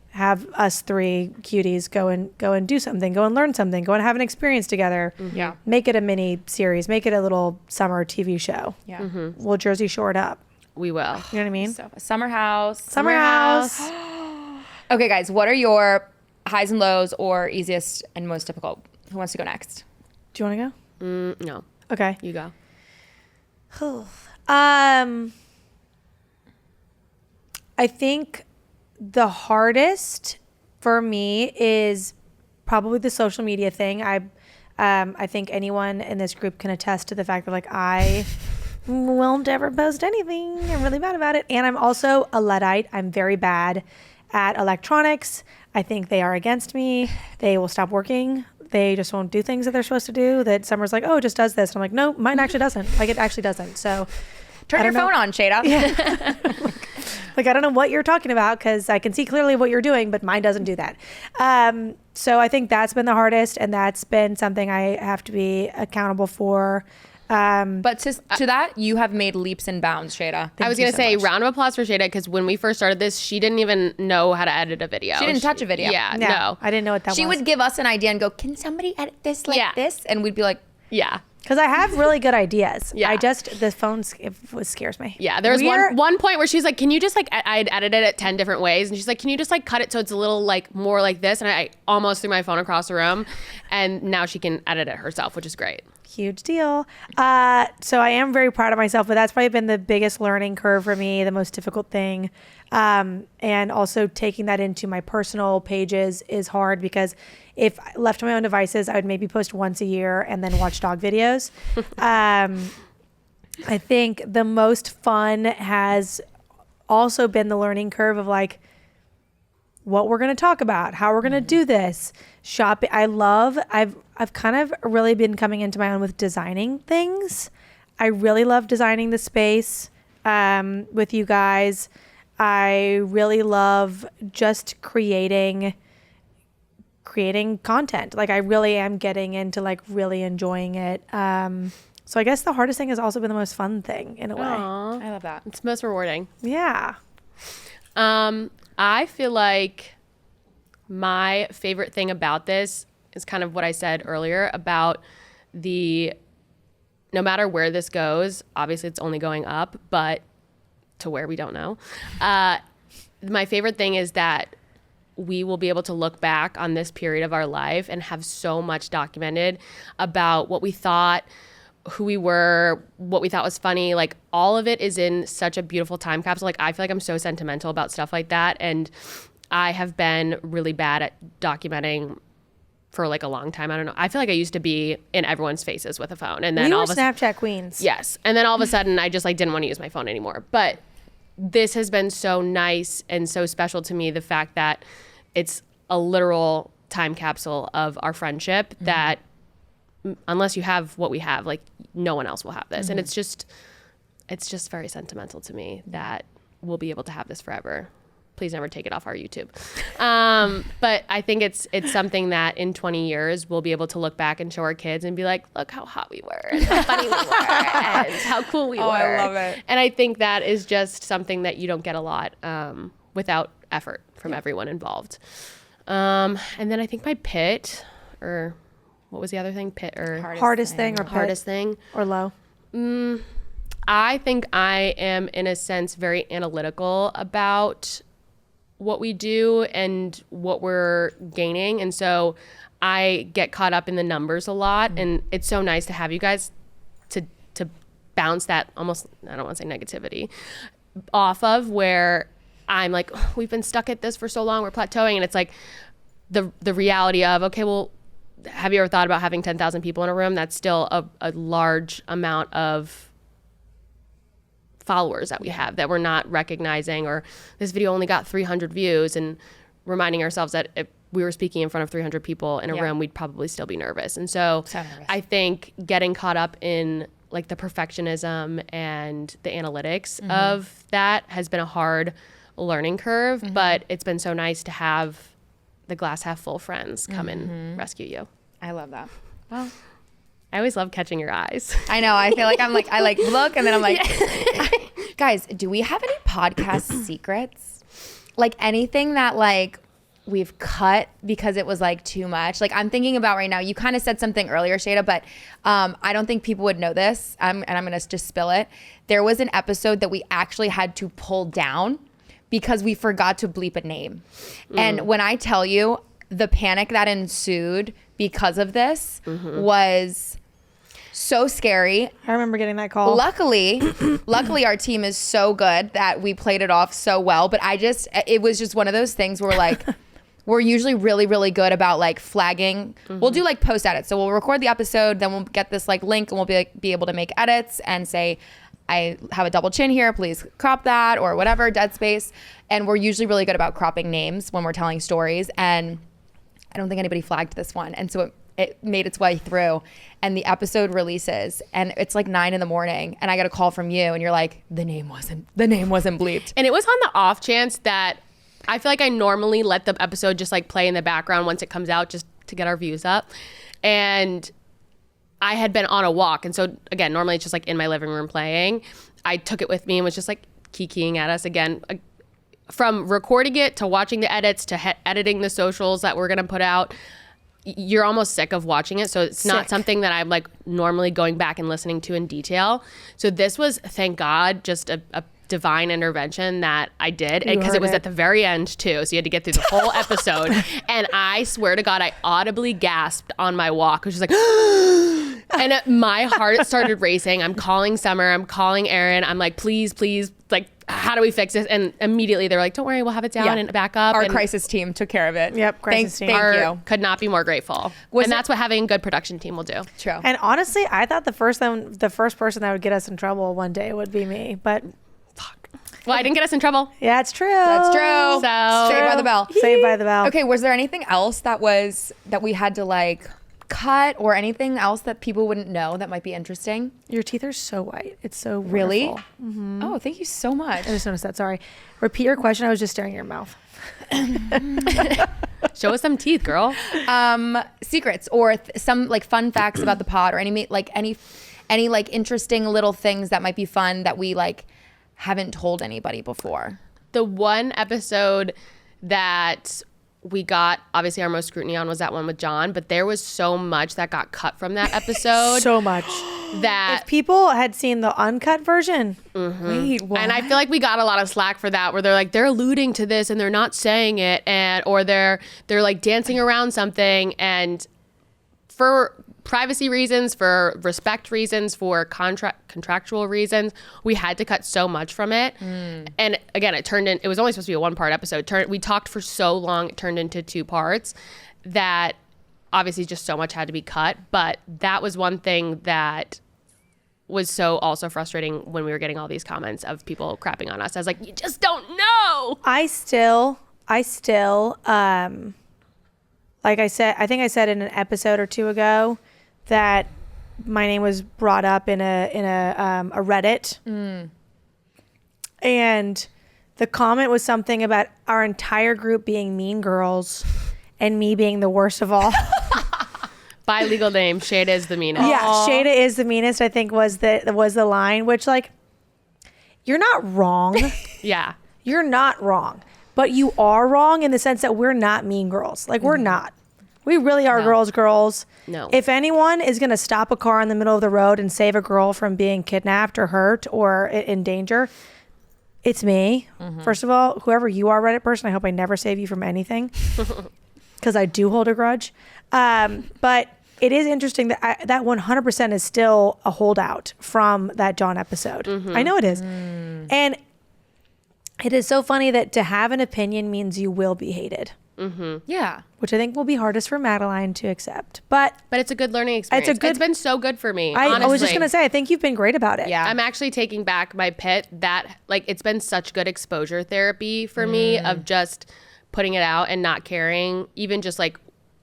have us three cuties go and do something, go and learn something, go and have an experience together. Yeah. Make it a mini series, make it a little summer TV show. Yeah. We'll Jersey Shore it up. We will. You know what I mean? So, summer house. Summer house. Okay, guys, what are your highs and lows or easiest and most difficult? Who wants to go next? Do you want to No. go? Okay. You go. I think the hardest for me is probably the social media thing. I think anyone in this group can attest to the fact that like I won't ever post anything. I'm really bad about it. And I'm also a Luddite. I'm very bad at electronics. I think they are against me. They will stop working. They just won't do things that they're supposed to do. That Summer's like, oh, it just does this. And I'm like, no, mine actually doesn't. Like it actually doesn't. So Turn your phone on, Sheyda. Yeah. Like, I don't know what you're talking about because I can see clearly what you're doing, but mine doesn't do that. So I think that's been the hardest, and that's been something I have to be accountable for. But to that, you have made leaps and bounds, Sheyda. I was going to say, round of applause for Sheyda, because when we first started this, she didn't even know how to edit a video. She didn't touch a video. Yeah, no. I didn't know what that was. She would give us an idea and go, can somebody edit this like this? And we'd be like, yeah. Because I have really good ideas. Yeah. The phone scares me. Yeah, there was one point where she's like, can you just like, I'd edited it 10 different ways. And she's like, can you just like cut it so it's a little like more like this? And I almost threw my phone across the room. And now she can edit it herself, which is great. Huge deal. So I am very proud of myself, but that's probably been the biggest learning curve for me, the most difficult thing. And also taking that into my personal pages is hard because if left to my own devices, I would maybe post once a year and then watch dog videos. I think the most fun has also been the learning curve of like what we're going to talk about, how we're going to do this. Shopping. I've kind of really been coming into my own with designing things. I really love designing the space with you guys. I really love just creating content. Like I really am getting into like really enjoying it. So I guess the hardest thing has also been the most fun thing in a way. Aww. I love that. It's most rewarding. Yeah. I feel like my favorite thing about this is kind of what I said earlier about no matter where this goes, obviously it's only going up, but to where we don't know. My favorite thing is that we will be able to look back on this period of our life and have so much documented about what we thought, who we were, what we thought was funny. Like, all of it is in such a beautiful time capsule. Like, I feel like I'm so sentimental about stuff like that. And I have been really bad at documenting for like a long time. I don't know. I feel like I used to be in everyone's faces with a phone. And then We all were of a Snapchat queens. Yes. And then all of a sudden I just like didn't want to use my phone anymore. But this has been so nice and so special to me, the fact that it's a literal time capsule of our friendship that unless you have what we have, like no one else will have this. And it's just very sentimental to me that we'll be able to have this forever. Please never take it off our YouTube. But I think it's something that in 20 years we'll be able to look back and show our kids and be like, look how hot we were and how funny we were and how cool we were. I love it. And I think that is just something that you don't get a lot without effort from everyone involved. And then I think my pit, or what was the other thing? Pit or Hardest thing or hardest thing or low. I think I am in a sense very analytical about what we do and what we're gaining. And so I get caught up in the numbers a lot. And it's so nice to have you guys to bounce that almost, I don't want to say negativity, off of, where I'm like, oh, we've been stuck at this for so long, we're plateauing. And it's like the reality of, okay, well, have you ever thought about having 10,000 people in a room? That's still a large amount of followers that we have that we're not recognizing, or this video only got 300 views, and reminding ourselves that if we were speaking in front of 300 people in a room, we'd probably still be nervous. And so nervous. I think getting caught up in like the perfectionism and the analytics of that has been a hard learning curve, but it's been so nice to have the glass half full friends come and rescue you. I love that. Well, I always love catching your eyes. I know. I feel like I look and then I'm like, guys, do we have any podcast secrets? Like anything that like we've cut because it was like too much? Like I'm thinking about right now, you kind of said something earlier, Sheyda, but I don't think people would know this. And I'm going to just spill it. There was an episode that we actually had to pull down because we forgot to bleep a name. And when I tell you the panic that ensued because of this was so scary. I remember getting that call. Luckily our team is so good that we played it off so well. But it was just one of those things where like, we're usually really, really good about like flagging. We'll do like post edits. So we'll record the episode, then we'll get this like link and we'll be able to make edits and say, I have a double chin here, please crop that, or whatever, dead space. And we're usually really good about cropping names when we're telling stories. And I don't think anybody flagged this one. And so it made its way through, and the episode releases and it's like 9 a.m. and I get a call from you and you're like, the name wasn't bleeped. And it was on the off chance that I feel like I normally let the episode just like play in the background once it comes out, just to get our views up. And I had been on a walk. And so again, normally it's just like in my living room playing. I took it with me and was just like kikiing at us again. From recording it to watching the edits to editing the socials that we're going to put out, you're almost sick of watching it. So it's not something that I'm like normally going back and listening to in detail. So this was, thank God, just a divine intervention that I did, because it was at the very end too. So you had to get through the whole episode. And I swear to God, I audibly gasped on my walk, which was like, and my heart started racing. I'm calling Summer, I'm calling Aaron. I'm like, please, like, how do we fix this? And immediately they were like, don't worry, we'll have it down and back up. Our and crisis team took care of it. Yep, crisis team. Thank you. Could not be more grateful. And that's what having a good production team will do. True. And honestly, I thought the first person that would get us in trouble one day would be me. But fuck. Well, I didn't get us in trouble. Yeah, it's true. That's true. So Saved by the bell. Saved by the bell. Okay, was there anything else that we had to like cut, or anything else that people wouldn't know that might be interesting? Your teeth are so white. It's so Really? wonderful. Oh, thank you so much. I just noticed that. Sorry. Repeat your question. I was just staring at your mouth. show us some teeth, girl. Secrets or some like fun facts about the pod, or any like interesting little things that might be fun that we like haven't told anybody before. The one episode that we got, obviously our most scrutiny on was that one with John, but there was so much that got cut from that episode. So much. That if people had seen the uncut version, Wait, what? and I feel like we got a lot of slack for that, where they're like, they're alluding to this and they're not saying it, or they're like dancing around something, and for privacy reasons, for respect reasons, for contractual reasons, we had to cut so much from it. And again, it was only supposed to be a 1-part episode. We talked for so long, it turned into 2 parts, that obviously just so much had to be cut. But that was one thing that was so also frustrating when we were getting all these comments of people crapping on us. I was like, you just don't know. I still like I said, I think I said in an episode or 2 ago that my name was brought up in a Reddit, and the comment was something about our entire group being mean girls and me being the worst of all. By legal name, Sheyda is the meanest. Yeah, Sheyda is the meanest, I think was the line, which, like, you're not wrong. Yeah. You're not wrong. But you are wrong in the sense that we're not mean girls. Like, we're not. We really are girls. No. If anyone is going to stop a car in the middle of the road and save a girl from being kidnapped or hurt or in danger, it's me. First of all, whoever you are, Reddit person, I hope I never save you from anything, because I do hold a grudge. But it is interesting that that 100% is still a holdout from that John episode. I know it is. And it is so funny that to have an opinion means you will be hated. Yeah. Which I think will be hardest for Madeline to accept. But it's a good learning experience. It's been so good for me, I was just going to say, I think you've been great about it. Yeah. I'm actually taking back my pit. That, like, it's been such good exposure therapy for me of just putting it out and not caring. Even just like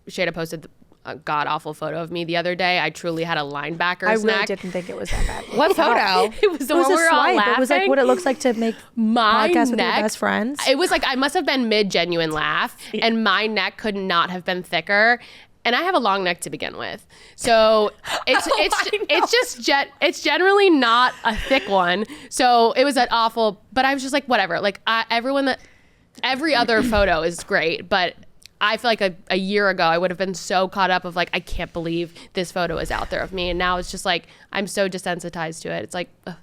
Sheyda posted a god awful photo of me the other day. I truly had a linebacker's neck. I really didn't think it was that bad. What photo? It was the one a we were all swipe. laughing. It was like what it looks like to make My podcasts with neck, your best friends. It was like, I must have been mid-genuine laugh, and my neck could not have been thicker. And I have a long neck to begin with, so it's generally not a thick one. So it was an awful, but I was just like, whatever. Like, every other photo is great, but I feel like a year ago I would have been so caught up of like, I can't believe this photo is out there of me, and now it's just like I'm so desensitized to it. It's like, ugh.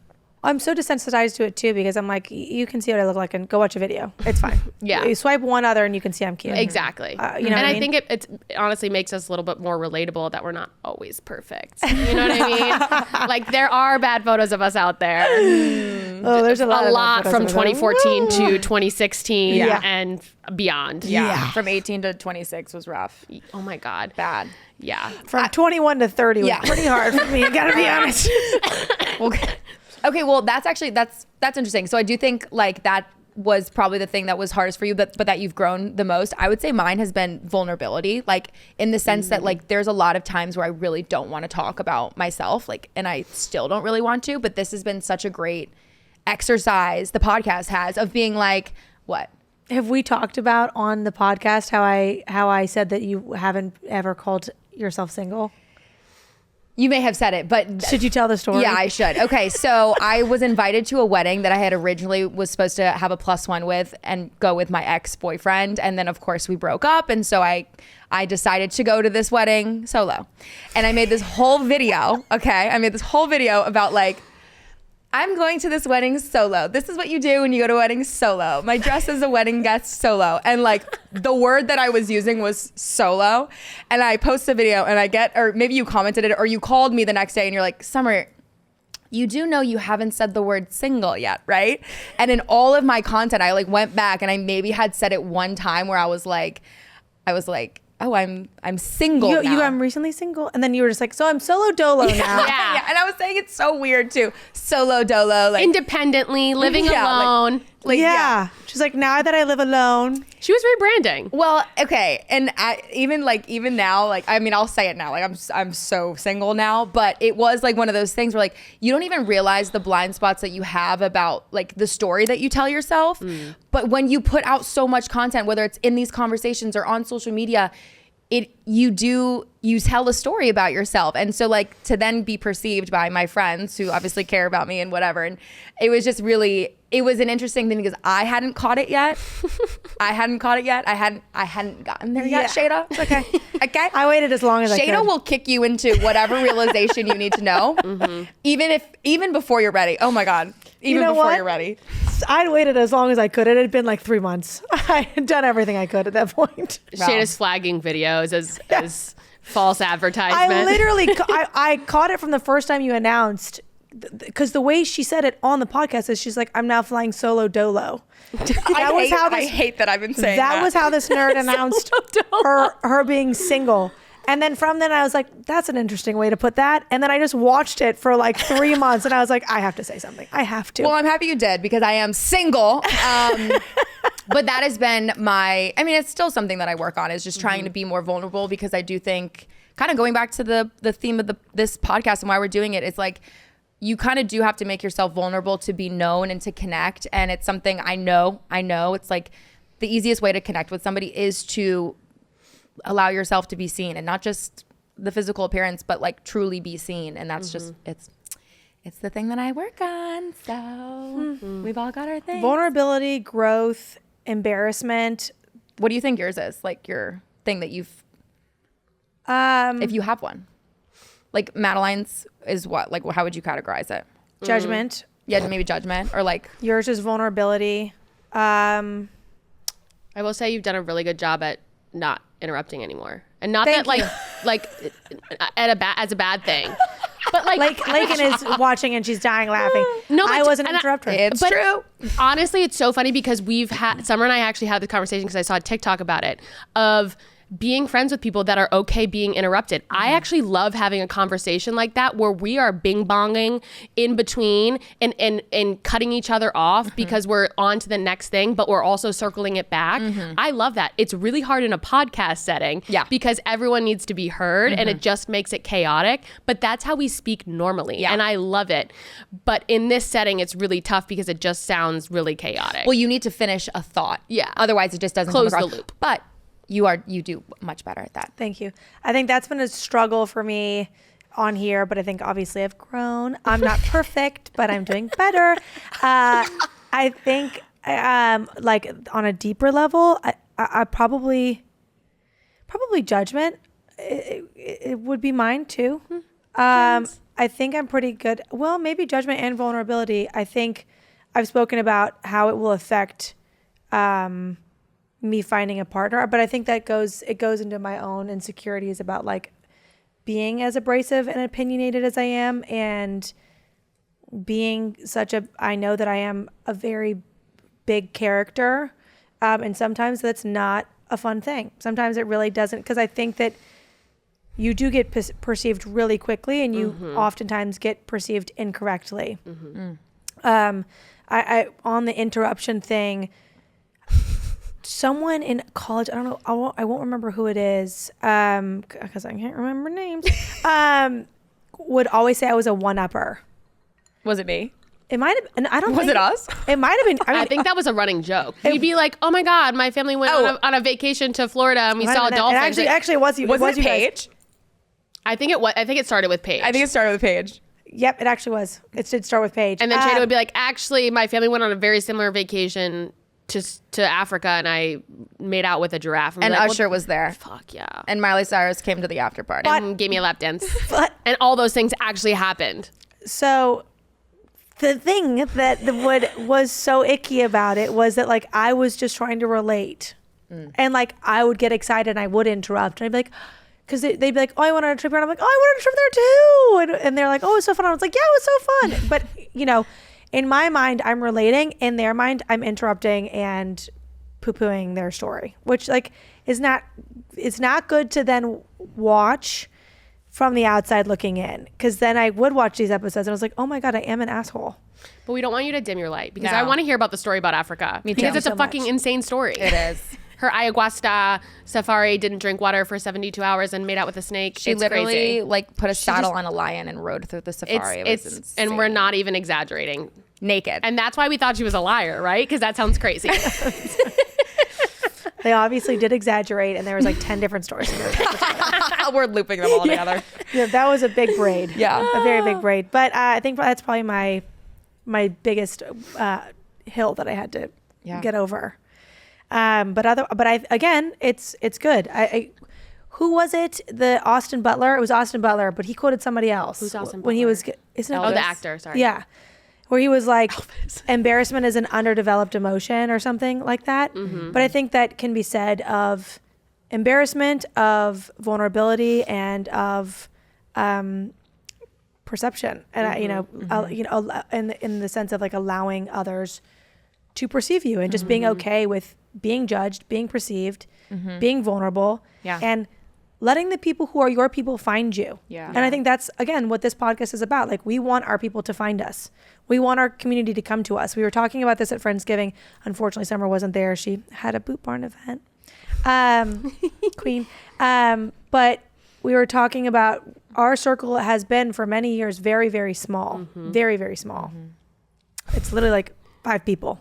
I'm so desensitized to it too, because I'm like, you can see what I look like and go watch a video. It's fine. Yeah. You swipe one other and you can see I'm cute. Exactly. You know and what I I mean? think it honestly makes us a little bit more relatable that we're not always perfect. You know what I mean? Like, there are bad photos of us out there. Oh, there's a lot of from photos of us. 2014 to 2016 Yeah. and beyond. Yeah. From 18 to 26 was rough. Oh my God. Bad. Yeah. From 21 to 30 was pretty hard for me. You gotta be honest. Okay, well, that's interesting. So I do think like that was probably the thing that was hardest for you, but that you've grown the most. I would say mine has been vulnerability, like in the sense that like there's a lot of times where I really don't want to talk about myself, like, and I still don't really want to, but this has been such a great exercise, the podcast has, of being like, what? Have we talked about on the podcast how I said that you haven't ever called yourself single? You may have said it, but should you tell the story? Yeah, I should. Okay, so I was invited to a wedding that I had originally was supposed to have a +1 with and go with my ex-boyfriend, and then of course we broke up, and so I decided to go to this wedding solo, and I made this whole video. Okay, I made this whole video about like, I'm going to this wedding solo. This is what you do when you go to a wedding solo. My dress is a wedding guest solo. And like the word that I was using was solo. And I post a video and I get, or maybe you commented it or you called me the next day and you're like, Summer, you do know you haven't said the word single yet, right? And in all of my content, I like went back and I maybe had said it one time where I was like, oh, I'm single now. I'm recently single. And then you were just like, so I'm solo dolo now. Yeah. And I was saying it's so weird too. Solo dolo. Like, independently, living alone. Yeah. She's like, now that I live alone. She was rebranding. Well, okay. And even now, like, I mean, I'll say it now. Like, I'm so single now. But it was like one of those things where like, you don't even realize the blind spots that you have about like the story that you tell yourself. But when you put out so much content, whether it's in these conversations or on social media, you tell a story about yourself. And so like to then be perceived by my friends who obviously care about me and whatever. And it was just really, it was an interesting thing because I hadn't caught it yet. I hadn't gotten there yet, Sheyda. It's okay. Okay. I waited as long as I could. Sheyda will kick you into whatever realization you need to know. Even before you're ready. Oh my God. Even before you're ready. I'd waited as long as I could. It had been like 3 months. I had done everything I could at that point. Sheyda's flagging videos as false advertisement. I literally, I caught it from the first time you announced, because the way she said it on the podcast is she's like, I'm now flying solo dolo. I hate that I've been saying that. That was how this nerd announced her being single. And then from then I was like, that's an interesting way to put that. And then I just watched it for like 3 months and I was like, I have to say something. I have to. Well, I'm happy you did because I am single. But that has been it's still something that I work on, is just trying to be more vulnerable, because I do think, kind of going back to the theme of this podcast and why we're doing it, it's like, you kind of do have to make yourself vulnerable to be known and to connect. And it's something I know it's like the easiest way to connect with somebody is to allow yourself to be seen, and not just the physical appearance, but like truly be seen. And that's just, it's the thing that I work on. So we've all got our things. Vulnerability, growth, embarrassment. What do you think yours is? Like your thing that you've, if you have one, like Madeline's is what? Like, how would you categorize it? Judgment. Yeah, maybe judgment, or like yours is vulnerability. I will say you've done a really good job at not interrupting anymore, and not Thank that you. like as a bad thing, but like Lakin is watching and she's dying laughing. No, I wasn't interrupting. it's true. Honestly, it's so funny because Summer and I actually had the conversation, because I saw a TikTok about it, of being friends with people that are okay being interrupted. I actually love having a conversation like that where we are bing bonging in between and cutting each other off because we're on to the next thing, but we're also circling it back. I love that. It's really hard in a podcast setting because everyone needs to be heard and it just makes it chaotic, but that's how we speak normally. And I love it. But in this setting, it's really tough because it just sounds really chaotic. Well, you need to finish a thought. Yeah. Otherwise it just doesn't close come the across. loop. But you do much better at that. Thank you. I think that's been a struggle for me on here, but I think obviously I've grown. I'm not perfect, but I'm doing better. I think like on a deeper level, I probably judgment. It would be mine too. I think I'm pretty good. Well, maybe judgment and vulnerability. I think I've spoken about how it will affect me finding a partner, but I think that goes into my own insecurities about like being as abrasive and opinionated as I am, and being I know that I am a very big character, and sometimes that's not a fun thing. Sometimes it really doesn't, because I think that you do get perceived really quickly, and you oftentimes get perceived incorrectly. I on the interruption thing, someone in college, I don't know, I won't remember who it is, because I can't remember names, would always say I was a one-upper. Was it me? It might have, and I don't Was it us? It might have been. I think that was a running joke. You'd be like, "Oh my God, my family went on a vacation to Florida and we saw dolphins." Actually, it was you. Was it you Paige? guys. I think it started with Paige. I think it started with Paige. Yep, it actually was. It did start with Paige. And then Sheyda would be like, "Actually, my family went on a very similar vacation to Africa, and I made out with a giraffe." And like, Usher was there. Fuck yeah. And Miley Cyrus came to the after party. And gave me a lap dance. But- and all those things actually happened. So the thing that was so icky about it was that like I was just trying to relate, and like I would get excited and I would interrupt, and I'd be like, because they'd be like, "Oh, I went on a trip," and I'm like, "Oh, I went on a trip there too," and they're like, "Oh, it was so fun." I was like, "Yeah, it was so fun," but you know, in my mind, I'm relating. In their mind, I'm interrupting and poo-pooing their story, which like it's not good to then watch from the outside looking in, because then I would watch these episodes and I was like, oh my God, I am an asshole. But we don't want you to dim your light, because No. I want to hear about the story about Africa. Me too. Because it's So a fucking much. insane story. It is. Her ayahuasca safari, didn't drink water for 72 hours and made out with a snake. She It's literally crazy. like put a saddle on a lion and rode through the safari. It was insane. And we're not even exaggerating. naked. And that's why we thought she was a liar, right? Because that sounds crazy. I They obviously did exaggerate, and there was like 10 different stories. We're looping them all together. Yeah, that was a big braid. Yeah. A very big braid. But I think that's probably my biggest hill that I had to get over. It's good. Who was it? The Austin Butler. It was Austin Butler, but he quoted somebody else. Who's Austin when Butler? he was? Isn't it Oh, the actor. Sorry. Yeah, where he was like, embarrassment is an underdeveloped emotion or something like that. Mm-hmm. But I think that can be said of embarrassment, of vulnerability, and of perception, and in the sense of like allowing others to perceive you and just being okay with being judged, being perceived, being vulnerable, and letting the people who are your people find you. Yeah. And I think that's, again, what this podcast is about. Like, we want our people to find us. We want our community to come to us. We were talking about this at Friendsgiving. Unfortunately, Summer wasn't there. She had a Boot Barn event. Queen. But we were talking about our circle has been for many years very, very small. Very, very small. It's literally like 5 people.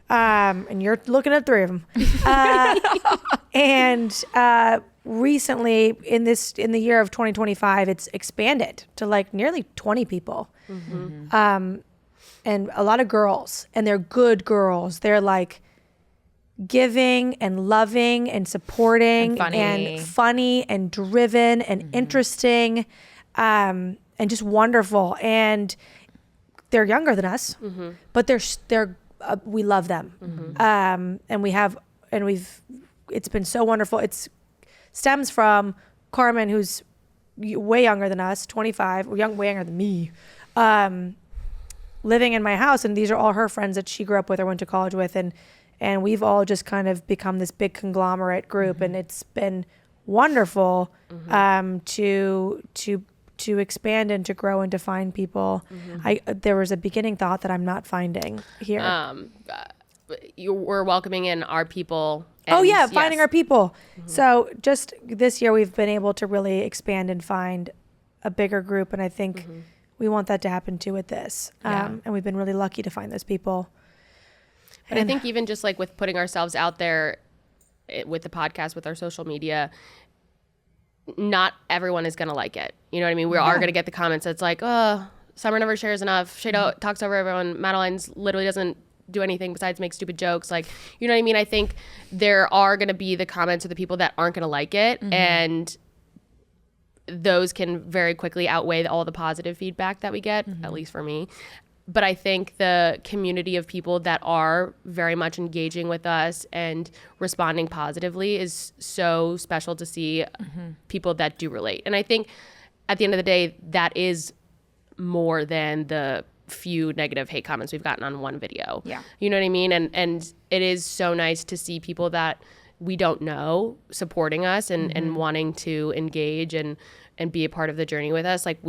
And you're looking at 3 of them. Recently in the year of 2025, it's expanded to like nearly 20 people. And a lot of girls, and they're good girls. They're like giving and loving and supporting and funny and driven and interesting, and just wonderful. And they're younger than us, but they're we love them. It's been so wonderful. It's stems from Carmen, who's way younger than us, 25, way younger than me, living in my house. And these are all her friends that she grew up with or went to college with. And we've all just kind of become this big conglomerate group. And it's been wonderful to expand and to grow and to find people. There was a beginning thought that I'm not finding here. We're welcoming in our people. Finding our people. So just this year we've been able to really expand and find a bigger group, and I think we want that to happen too with this. And we've been really lucky to find those people. But I think even just like with putting ourselves out there with the podcast, with our social media, not everyone is going to like it. You know what I mean? We are going to get the comments that's like, oh, Summer never shares enough. Sheyda talks over everyone. Madeline's literally doesn't do anything besides make stupid jokes. Like, you know what I mean? I think there are going to be the comments of the people that aren't going to like it. And those can very quickly outweigh all the positive feedback that we get, at least for me. But I think the community of people that are very much engaging with us and responding positively is so special to see people that do relate. And I think at the end of the day, that is more than the few negative hate comments we've gotten on one video. Yeah. You know what I mean? And it is so nice to see people that we don't know supporting us and wanting to engage and be a part of the journey with us. Like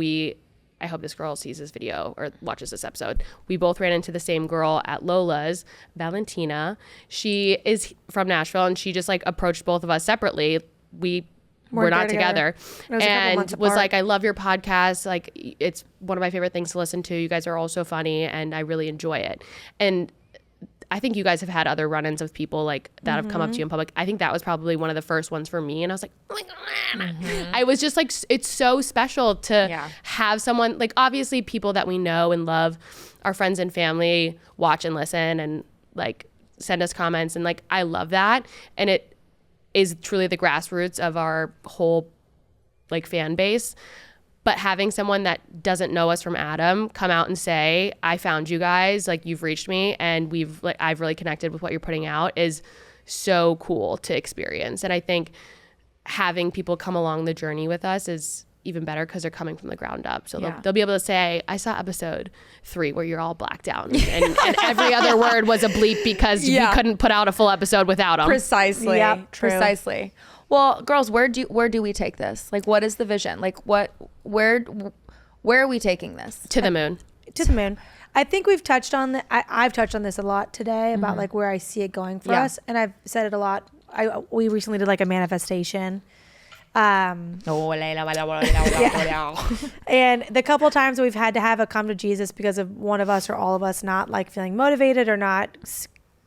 I hope this girl sees this video or watches this episode. We both ran into the same girl at Lola's, Valentina. She is from Nashville, and she just like approached both of us separately. We're not together. And was like, I love your podcast. Like, it's one of my favorite things to listen to. You guys are all so funny, and I really enjoy it. And I think you guys have had other run-ins with people like that have come up to you in public. I think that was probably one of the first ones for me. And I was like, oh my God. I was just like, it's so special to have someone, like, obviously people that we know and love, our friends and family, watch and listen and like send us comments. And like, I love that. And it is truly the grassroots of our whole like fan base. But having someone that doesn't know us from Adam come out and say, I found you guys, like, you've reached me and I've really connected with what you're putting out is so cool to experience. And I think having people come along the journey with us is even better because they're coming from the ground up. So they'll be able to say, I saw episode 3 where you're all blacked out and every other word was a bleep because we couldn't put out a full episode without them. Precisely. Yep, true. Precisely. Well, girls, where do we take this? Like, what is the vision? Like, where are we taking this? To the moon. To the moon. I think we've touched on I've touched on this a lot today about like where I see it going for us. And I've said it a lot. We recently did like a manifestation. And the couple times we've had to have a come to Jesus because of one of us or all of us not like feeling motivated or not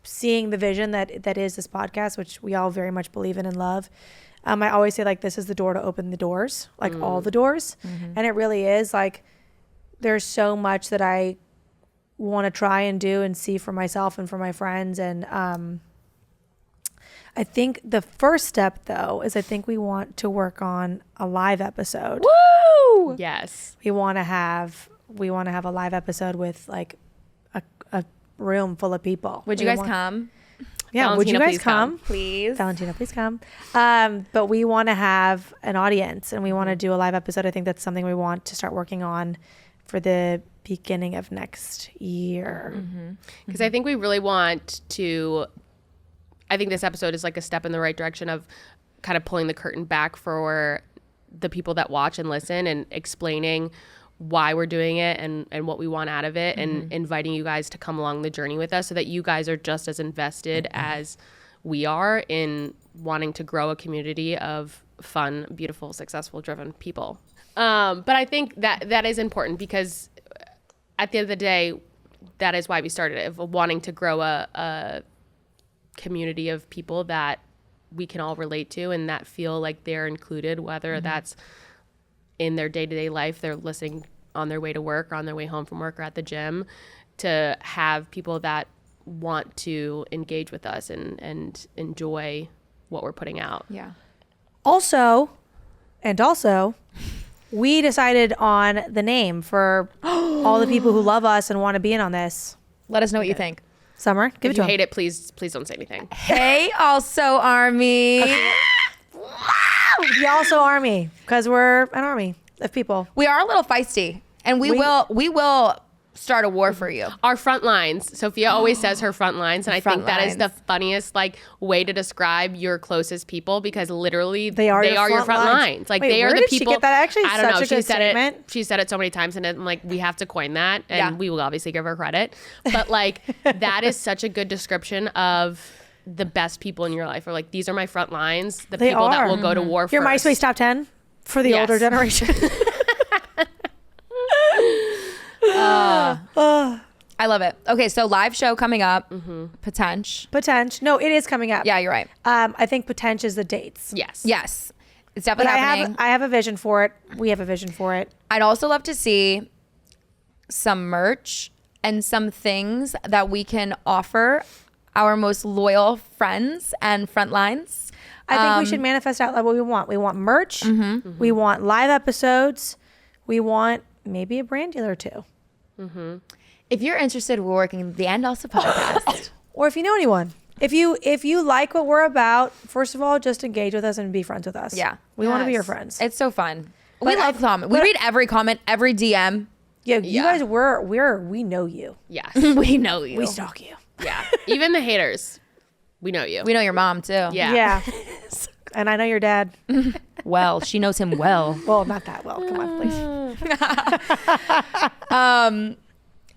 seeing the vision that is this podcast, which we all very much believe in and love. I always say, like, this is the door to open the doors, like all the doors. And it really is. Like, there's so much that I want to try and do and see for myself and for my friends. And I think the first step, though, is I think we want to work on a live episode. Woo! Yes. We want to have a live episode with like a room full of people. Would you guys come? Yeah, would you Valentina, guys please come. Please. Valentina, please come. But we want to have an audience and we want to do a live episode. I think that's something we want to start working on for the beginning of next year. Because I think we really want to, I think this episode is like a step in the right direction of kind of pulling the curtain back for the people that watch and listen and explaining why we're doing it and what we want out of it and inviting you guys to come along the journey with us so that you guys are just as invested as we are in wanting to grow a community of fun, beautiful, successful, driven people. But I think that is important because at the end of the day, that is why we started it, of wanting to grow a community of people that we can all relate to and that feel like they're included, whether that's in their day-to-day life, they're listening on their way to work or on their way home from work or at the gym, to have people that want to engage with us and enjoy what we're putting out. Yeah. Also, we decided on the name for all the people who love us and want to be in on this. Let us know what you think. Summer, give If it to you him. hate it, please don't say anything. Hey, also Army. You also army, because we're an army of people. We are a little feisty, and we will start a war for you. Our front lines. Sophia always says her front lines, and I Front think that is the lines. funniest like way to describe your closest people, because literally They are your front lines. Like Wait, they are where the did she people. get that? Actually, I don't such know. a She good said statement. it. She said it so many times, and I'm like, we have to coin that, and Yeah. we will obviously give her credit. But like that is such a good description of the best people in your life. Or like, these are my front lines. The They people that are. will go to war Your first. MySpace top 10 for the Yes. older generation. I love it. Okay, so live show coming up. Potential. Potential. No, it is coming up. Yeah, you're right. I think potential is the dates. Yes. Yes, it's But definitely happening. I have a vision for it. We have a vision for it. I'd also love to see some merch and some things that we can offer our most loyal friends and front lines. I think we should manifest out what we want. We want merch. We want live episodes. We want maybe a brand deal or two. If you're interested, we're working the And Also podcast. Or if you know anyone. If you like what we're about, first of all, just engage with us and be friends with us. Yeah. We want to be your Yes. friends. It's so fun. We But love comment. We read every comment, every DM. Yeah, Yeah. you guys we know you. Yes. We know you. We stalk you. Yeah. Even the haters. We know you. We know your mom too. Yeah. Yeah. And I know your dad. Well, she knows him well. Well, not that well. Come on, please.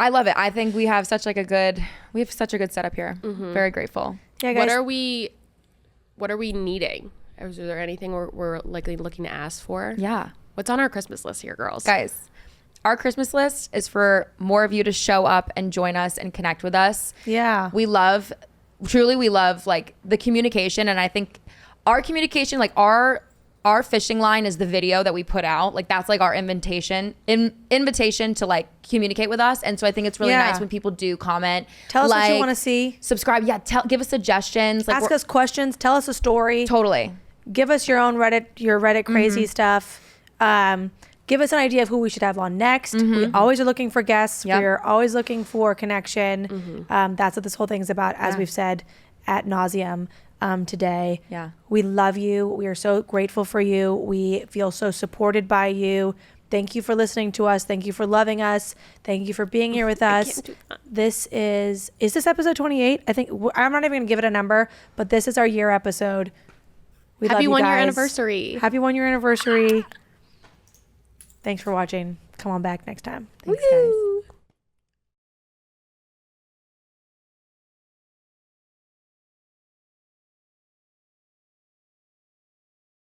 I love it. I think we have such a good setup here. Very grateful. Yeah, guys. What are we needing? Is there anything we're likely looking to ask for? Yeah. What's on our Christmas list here, girls? Guys, our Christmas list is for more of you to show up and join us and connect with us. Yeah. We love like the communication, and I think our communication, like our fishing line is the video that we put out. Like that's like our invitation to like communicate with us. And so I think it's really Yeah. nice when people do comment. Tell us what you like, want to see. subscribe. Yeah. Give us suggestions. Like Ask we're- us questions. Tell us a story. Totally. Give us your Reddit crazy stuff. Give us an idea of who we should have on next. We always are looking for guests. Yep. We're always looking for connection. That's what this whole thing is about, as we've said ad nauseum today. Yeah. We love you. We are so grateful for you. We feel so supported by you. Thank you for listening to us. Thank you for loving us. Thank you for being here with us. can't do that. This is this episode 28? I think I'm not even going to give it a number, but this is our year episode. We love Happy you 1 year guys. anniversary. Happy 1 year anniversary. Thanks for watching. Come on back next time. Thanks, guys.